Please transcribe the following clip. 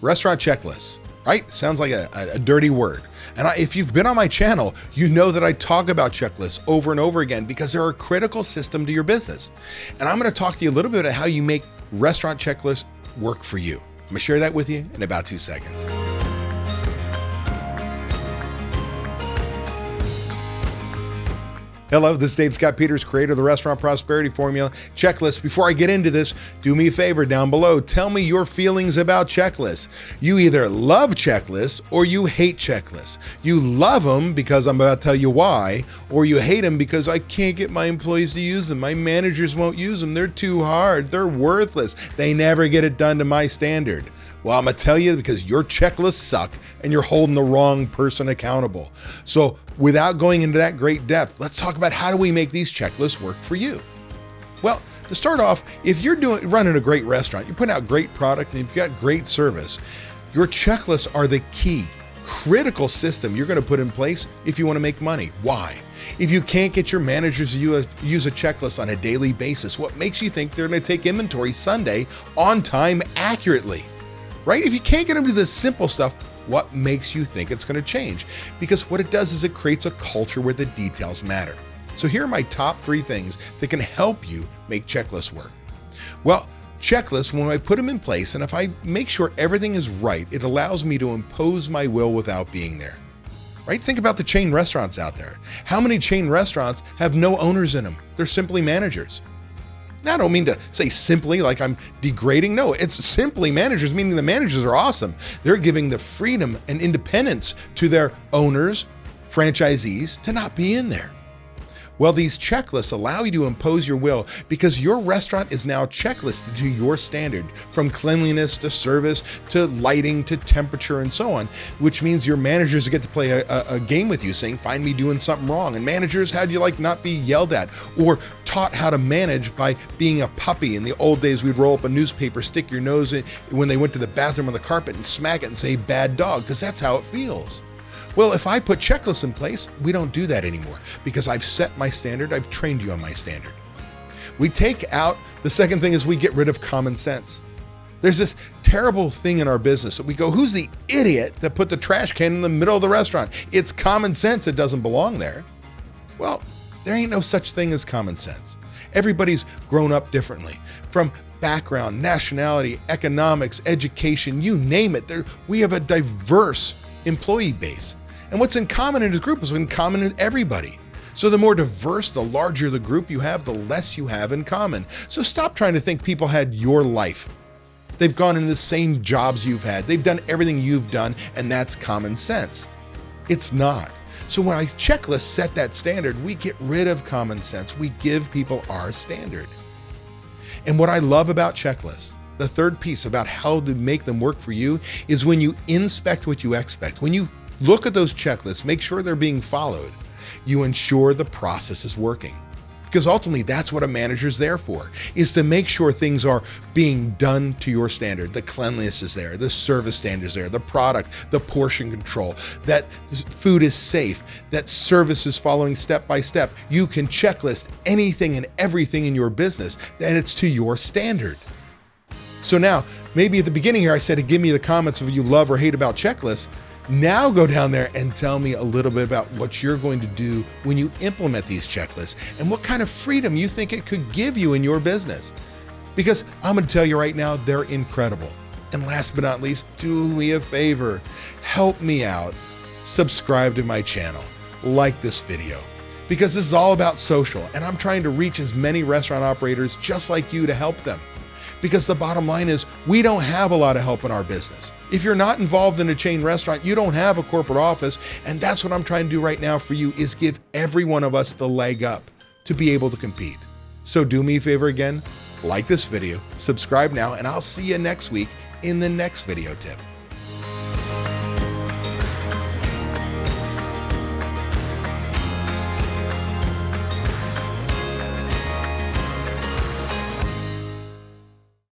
Restaurant checklists, right? Sounds like a dirty word. And if you've been on my channel, you know that I talk about checklists over and over again because they're a critical system to your business. And I'm going to talk to you a little bit about how you make restaurant checklists work for you. I'm going to share that with you in about 2 seconds. Hello, this is Dave Scott Peters, creator of the Restaurant Prosperity Formula Checklist. Before I get into this, do me a favor down below. Tell me your feelings about checklists. You either love checklists or you hate checklists. You love them because I'm about to tell you why, or you hate them because I can't get my employees to use them. My managers won't use them. They're too hard. They're worthless. They never get it done to my standard. Well, I'm going to tell you because your checklists suck and you're holding the wrong person accountable. So without going into that great depth, let's talk about how do we make these checklists work for you? Well, to start off, if you're running a great restaurant, you're putting out great product and you've got great service, your checklists are the key, critical system you're going to put in place if you want to make money. Why? If you can't get your managers to use a checklist on a daily basis, what makes you think they're going to take inventory Sunday on time accurately? Right? If you can't get them to the simple stuff, what makes you think it's going to change? Because what it does is it creates a culture where the details matter. So here are my top 3 things that can help you make checklists work. Well, checklists, when I put them in place and if I make sure everything is right, it allows me to impose my will without being there. Right? Think about the chain restaurants out there. How many chain restaurants have no owners in them? They're simply managers. Now, I don't mean to say simply like I'm degrading. No, it's simply managers, meaning the managers are awesome. They're giving the freedom and independence to their owners, franchisees to not be in there. Well, these checklists allow you to impose your will because your restaurant is now checklisted to your standard, from cleanliness to service to lighting to temperature and so on, which means your managers get to play a game with you saying, find me doing something wrong. And managers, how'd you like not be yelled at or taught how to manage by being a puppy? In the old days, we'd roll up a newspaper, stick your nose in when they went to the bathroom on the carpet and smack it and say bad dog, because that's how it feels. Well, if I put checklists in place, we don't do that anymore because I've set my standard. I've trained you on my standard. We take out, the second thing is we get rid of common sense. There's this terrible thing in our business that we go, who's the idiot that put the trash can in the middle of the restaurant? It's common sense. It doesn't belong there. Well, there ain't no such thing as common sense. Everybody's grown up differently from background, nationality, economics, education, you name it. We have a diverse employee base. And what's in common in this group is in common in everybody. So the more diverse, the larger the group you have, the less you have in common. So stop trying to think people had your life. They've gone into the same jobs you've had. They've done everything you've done, and that's common sense. It's not. So when I checklist set that standard, we get rid of common sense. We give people our standard. And what I love about checklists, the third piece about how to make them work for you, is when you inspect what you expect. When you look at those checklists, make sure they're being followed. You ensure the process is working. Because ultimately, that's what a manager's there for, is to make sure things are being done to your standard. The cleanliness is there, the service standards there, the product, the portion control, that food is safe, that service is following step by step. You can checklist anything and everything in your business, and it's to your standard. So now, maybe at the beginning here, I said, give me the comments of what you love or hate about checklists. Now go down there and tell me a little bit about what you're going to do when you implement these checklists and what kind of freedom you think it could give you in your business. Because I'm going to tell you right now, they're incredible. And last but not least, do me a favor, help me out, subscribe to my channel, like this video, because this is all about social and I'm trying to reach as many restaurant operators just like you to help them. Because the bottom line is we don't have a lot of help in our business. If you're not involved in a chain restaurant, you don't have a corporate office. And that's what I'm trying to do right now for you, is give every one of us the leg up to be able to compete. So do me a favor again, like this video, subscribe now, and I'll see you next week in the next video tip.